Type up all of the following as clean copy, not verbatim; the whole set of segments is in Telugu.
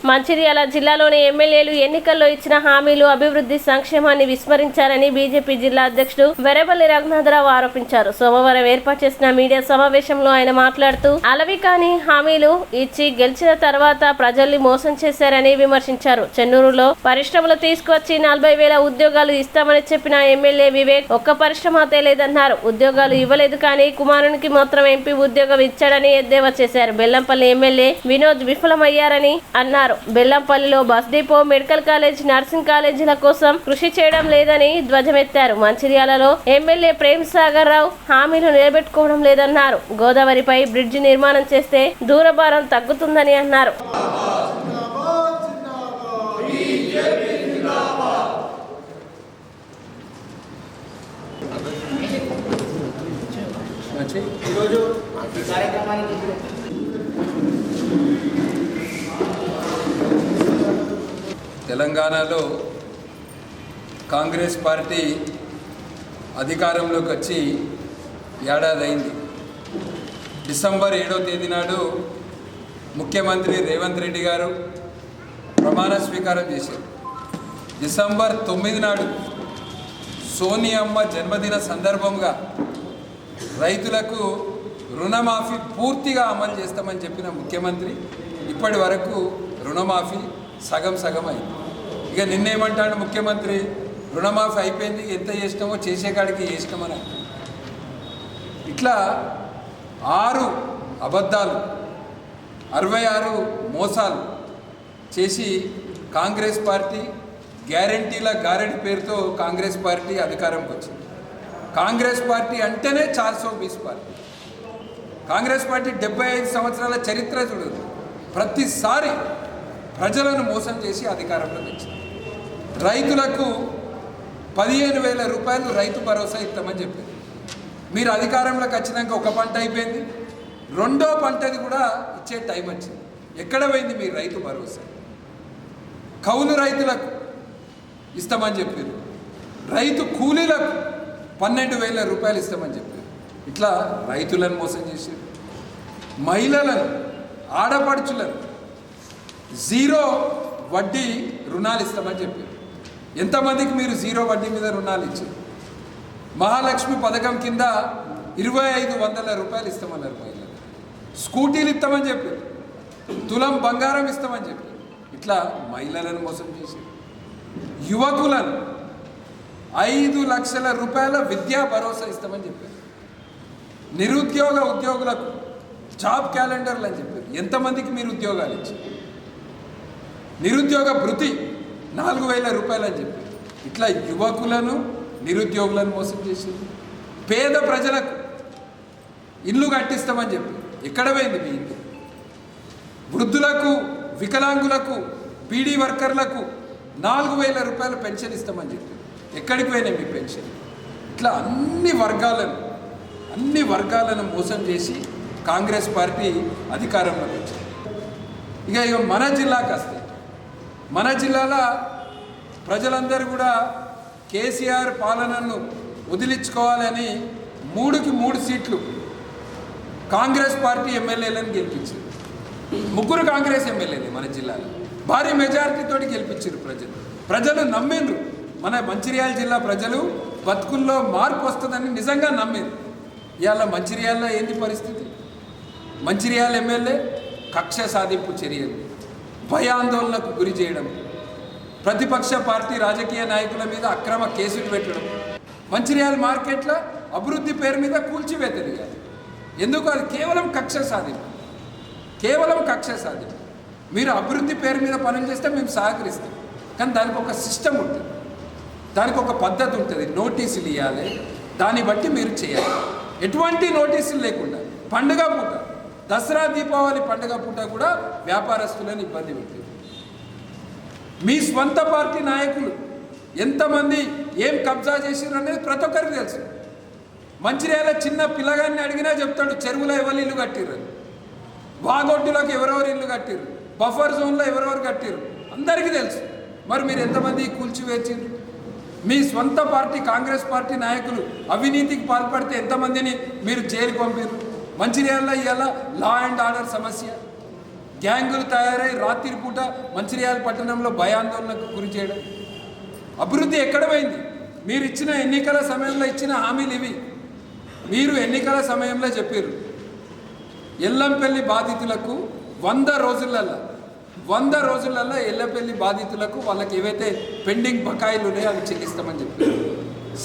మంచిర్యాల జిల్లాలోని ఎమ్మెల్యేలు ఎన్నికల్లో ఇచ్చిన హామీలు అభివృద్ధి సంక్షేమాన్ని విస్మరించారని బీజేపీ జిల్లా అధ్యక్షుడు వెరబల్లి రఘునాథరావు ఆరోపించారు. సోమవారం ఏర్పాటు చేసిన మీడియా సమావేశంలో ఆయన మాట్లాడుతూ అలవి కాని హామీలు ఇచ్చి గెలిచిన తర్వాత ప్రజల్ని మోసం చేశారని విమర్శించారు. చెన్నూరులో పరిశ్రమలు తీసుకువచ్చి 40,000 ఉద్యోగాలు ఇస్తామని చెప్పిన ఎమ్మెల్యే వివేక్ ఒక్క పరిశ్రమ తేలేదన్నారు. ఉద్యోగాలు ఇవ్వలేదు కానీ కుమారునికి మాత్రం ఎంపీ ఉద్యోగం ఇచ్చాడని ఎద్దేవా చేశారు. బెల్లంపల్లి ఎమ్మెల్యే వినోద్ విఫలమయ్యారని అన్నారు. బెల్లంపల్లిలో bus depot, medical college, nursing కాలేజీల కోసం కృషి చేయడం లేదని ధ్వజమెత్తారు. మంచిర్యాలలో ఎమ్మెల్యే ప్రేమ్ సాగర్ రావు హామీలు నిలబెట్టుకోవడం లేదన్నారు. గోదావరిపై బ్రిడ్జి నిర్మాణం చేస్తే దూరభారం తగ్గుతుందని అన్నారు. తెలంగాణలో కాంగ్రెస్ పార్టీ అధికారంలోకి వచ్చి ఏడాది అయింది. డిసెంబర్ 7వ తేదీ నాడు ముఖ్యమంత్రి రేవంత్ రెడ్డి గారు ప్రమాణ స్వీకారం చేశారు. డిసెంబర్ 9 నాడు సోనియమ్మ జన్మదిన సందర్భంగా రైతులకు రుణమాఫీ పూర్తిగా అమలు చేస్తామని చెప్పిన ముఖ్యమంత్రి ఇప్పటి వరకు రుణమాఫీ సగం అయింది. ఇక నిన్నేమంటాడు ముఖ్యమంత్రి, రుణమాఫీ అయిపోయింది, ఎంత చేసినామో చేసే కాడికి చేసినామని. ఇట్లా 6 అబద్ధాలు, 66 మోసాలు చేసి కాంగ్రెస్ పార్టీ గ్యారంటీల గారెంటీ పేరుతో కాంగ్రెస్ పార్టీ అధికారంకి వచ్చింది. కాంగ్రెస్ పార్టీ అంటేనే 420 పార్టీ. కాంగ్రెస్ పార్టీ 75 సంవత్సరాల చరిత్ర చూడదు. ప్రతిసారి ప్రజలను మోసం చేసి అధికారంలో తెచ్చింది. రైతులకు 15,000 రూపాయలు రైతు భరోసా ఇస్తామని చెప్పారు. మీరు అధికారంలోకి వచ్చినాక ఒక పంట అయిపోయింది, రెండో పంటది కూడా ఇచ్చే టైం వచ్చింది. ఎక్కడ పోయింది మీ రైతు భరోసా? కౌలు రైతులకు ఇస్తామని చెప్పారు, రైతు కూలీలకు 12,000 రూపాయలు ఇస్తామని చెప్పారు. ఇట్లా రైతులను మోసం చేశారు. మహిళలను, ఆడపడుచులను 0 వడ్డీ రుణాలు ఇస్తామని చెప్పారు. ఎంతమందికి మీరు 0 వడ్డీ మీద రుణాలు ఇచ్చారు? మహాలక్ష్మి పథకం కింద 2,500 రూపాయలు ఇస్తామన్నారు మహిళలు. స్కూటీలు ఇస్తామని చెప్పారు, తులం బంగారం ఇస్తామని చెప్పారు. ఇట్లా మహిళలను మోసం చేశారు. యువకులను 5 లక్షల రూపాయల విద్యా భరోసా ఇస్తామని చెప్పారు. ఉద్యోగులకు జాబ్ క్యాలెండర్లు అని చెప్పారు. ఎంతమందికి మీరు ఉద్యోగాలు ఇచ్చారు? నిరుద్యోగ భృతి 4,000 రూపాయలు అని చెప్పారు. ఇట్లా యువకులను, నిరుద్యోగులను మోసం చేసింది. పేద ప్రజలకు ఇల్లు కట్టిస్తామని చెప్పారు. ఎక్కడ పోయింది మీ ఇల్లు? వృద్ధులకు, వికలాంగులకు, బీడీ వర్కర్లకు 4,000 రూపాయలు పెన్షన్ ఇస్తామని చెప్పారు. ఎక్కడికి పోయినాయి మీ పెన్షన్? ఇట్లా అన్ని వర్గాలను మోసం చేసి కాంగ్రెస్ పార్టీ అధికారంలోకి వచ్చింది. ఇక మన జిల్లాకి వస్తే, మన జిల్లాలో ప్రజలందరూ కూడా కేసీఆర్ పాలనను వదిలించుకోవాలని 3కి 3 సీట్లు కాంగ్రెస్ పార్టీ ఎమ్మెల్యేలను గెలిపించారు. 3 కాంగ్రెస్ ఎమ్మెల్యేలు మన జిల్లాలో భారీ మెజారిటీతోటి గెలిపించారు. ప్రజలు నమ్మిండ్రు. మన మంచిర్యాల జిల్లా ప్రజలు బతుకుల్లో మార్పు వస్తుందని నిజంగా నమ్మిండ్రు. ఇవాళ మంచిర్యాలలో ఏంది పరిస్థితి? మంచిర్యాల ఎమ్మెల్యే కక్ష సాధింపు చర్యలు, భయాందోళనకు గురి చేయడం, ప్రతిపక్ష పార్టీ రాజకీయ నాయకుల మీద అక్రమ కేసులు పెట్టడం, మంచిర్యాల మార్కెట్ల అభివృద్ధి పేరు మీద కూల్చివేతలు. ఎందుకు? అది కేవలం కక్ష సాధింపు. మీరు అభివృద్ధి పేరు మీద పనులు చేస్తే మేము సహకరిస్తాం, కానీ దానికి ఒక సిస్టమ్ ఉంటుంది, దానికి ఒక పద్ధతి ఉంటుంది. నోటీసులు ఇవ్వాలి, దాన్ని బట్టి మీరు చేయాలి. ఎటువంటి నోటీసులు లేకుండా పండుగ పూట, దసరా దీపావళి పండుగ పూట కూడా వ్యాపారస్తులను ఇబ్బంది పెట్టారు. మీ స్వంత పార్టీ నాయకులు ఎంతమంది ఏం కబ్జా చేసారు అనేది ప్రతి ఒక్కరికి తెలుసు. మంచిర్యాల చిన్న పిల్లగాన్ని అడిగినా చెప్తాడు చెరువులో ఎవరు ఇల్లు కట్టిర్రు, వాగొడ్డులకు ఎవరెవరు ఇల్లు కట్టిర్రు, బఫర్ జోన్లో ఎవరెవరు కట్టిర్రు అందరికీ తెలుసు. మరి మీరు ఎంతమంది కూల్చివేర్చారు? మీ స్వంత పార్టీ కాంగ్రెస్ పార్టీ నాయకులు అవినీతికి పాల్పడితే ఎంతమందిని మీరు జైలుకు పంపారు? మంచిర్యాలలో ఇవాళ లా అండ్ ఆర్డర్ సమస్య, గ్యాంగులు తయారై రాత్రిపూట మంచిర్యాల పట్టణంలో భయాందోళనకు గురి చేయడం. అభివృద్ధి ఎక్కడ పోయింది? మీరు ఇచ్చిన ఎన్నికల సమయంలో ఇచ్చిన హామీలు ఇవి. మీరు ఎన్నికల సమయంలో చెప్పారు ఎల్లంపల్లి బాధితులకు 100 రోజులలో ఎల్లంపల్లి బాధితులకు వాళ్ళకి ఏవైతే పెండింగ్ బకాయిలు ఉన్నాయో అవి చెల్లిస్తామని చెప్పారు.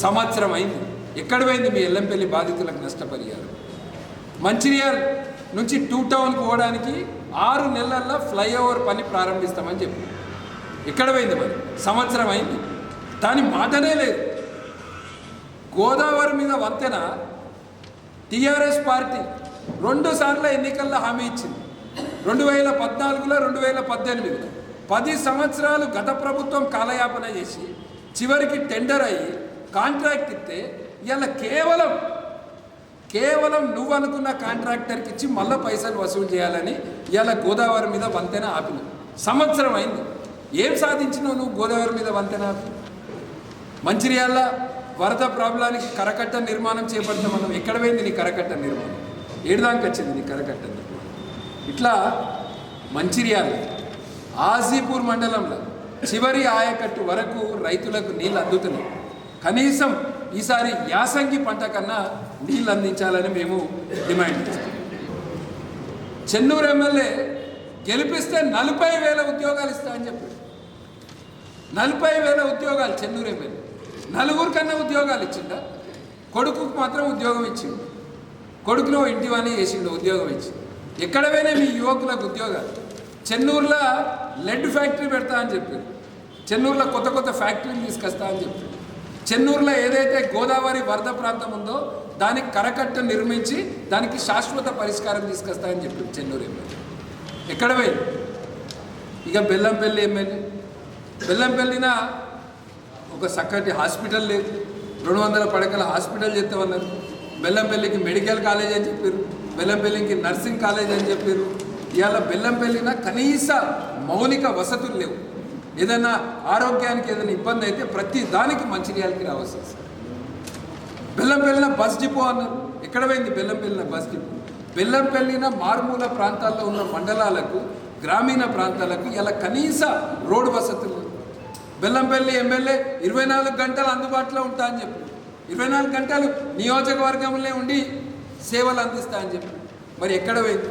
సంవత్సరం అయింది. ఎక్కడ పోయింది మీ ఎల్లంపల్లి బాధితులకు నష్టపరిహారం? మంచిర్యాల నుంచి 2 టౌన్కి పోవడానికి 6 నెలల్లో ఫ్లైఓవర్ పని ప్రారంభిస్తామని చెప్పారు. ఎక్కడ పోయింది మరి? సంవత్సరం అయింది. దాని మాటనే లేదు. గోదావరి మీద వంతెన టీఆర్ఎస్ పార్టీ 2 సార్లు ఎన్నికల్లో హామీ ఇచ్చింది. 2014లో 2018లో 10 సంవత్సరాలు గత ప్రభుత్వం కాలయాపన చేసి చివరికి టెండర్ అయ్యి కాంట్రాక్ట్ ఇస్తే ఇలా కేవలం నువ్వు అనుకున్న కాంట్రాక్టర్కి ఇచ్చి మళ్ళీ పైసలు వసూలు చేయాలని ఇలా గోదావరి మీద వంతెన ఆపిన. సంవత్సరం అయింది. ఏం సాధించినావు నువ్వు గోదావరి మీద వంతెన ఆపి? మంచిర్యాల వరద ప్రాబ్లానికి కరకట్ట నిర్మాణం చేపడతాం మనం. ఎక్కడ పోయింది నీ కరకట్ట నిర్మాణం? ఏడుదానికి వచ్చింది నీ కరకట్ట నిర్మాణం? ఇట్లా మంచిర్యాల ఆజీపూర్ మండలంలో చివరి ఆయకట్టు వరకు రైతులకు నీళ్ళు అందుతున్నాయి. కనీసం ఈసారి యాసంగి పంట కన్నా నీళ్ళు అందించాలని మేము డిమాండ్ చేస్తాం. చెన్నూరు ఎమ్మెల్యే గెలిపిస్తే 40,000 ఉద్యోగాలు ఇస్తామని చెప్పాడు. 40,000 ఉద్యోగాలు చెన్నూరు ఎమ్మెల్యే. 4 కన్నా ఉద్యోగాలు ఇచ్చిండా? కొడుకుకు మాత్రం ఉద్యోగం ఇచ్చిండు. కొడుకులో ఇంటివన్నీ చేసిండు, ఉద్యోగం ఇచ్చిండు. ఎక్కడ పోయినా మీ యువకులకు ఉద్యోగాలు? చెన్నూరులో లెడ్ ఫ్యాక్టరీ పెడతా అని చెప్పారు. చెన్నూరులో కొత్త ఫ్యాక్టరీలు తీసుకొస్తా అని చెప్పారు. చెన్నూరులో ఏదైతే గోదావరి వరద ప్రాంతం ఉందో దానికి కరకట్ట నిర్మించి దానికి శాశ్వత పరిష్కారం తీసుకొస్తా అని చెప్పారు చెన్నూరు ఎమ్మెల్యే. ఎక్కడ పోయింది? ఇక బెల్లంపల్లి ఎమ్మెల్యే, బెల్లంపల్లిన ఒక చక్కటి హాస్పిటల్ లేదు. 200 పడకల హాస్పిటల్ చేస్తామన్నారు. బెల్లంపల్లికి మెడికల్ కాలేజ్ అని చెప్పారు. బెల్లంపల్లికి నర్సింగ్ కాలేజ్ అని చెప్పారు. ఇవాళ బెల్లంపల్లిన కనీస మౌలిక వసతులు లేవు. ఏదైనా ఆరోగ్యానికి ఏదైనా ఇబ్బంది అయితే ప్రతి దానికి మంచిర్యాలకి రావాల్సి వస్తుంది. బెల్లంపల్లిన బస్ డిపో అన్నారు. ఎక్కడ పోయింది బెల్లంపల్లిన బస్ డిపో? బెల్లంపల్లిన మారుమూల ప్రాంతాల్లో ఉన్న మండలాలకు, గ్రామీణ ప్రాంతాలకు ఇలా కనీస రోడ్డు వసతులు. బెల్లంపల్లి ఎమ్మెల్యే 24 గంటలు అందుబాటులో ఉంటా అని చెప్పి 24 గంటలు నియోజకవర్గంలో ఉండి సేవలు అందిస్తా అని చెప్పి మరి ఎక్కడ పోయింది?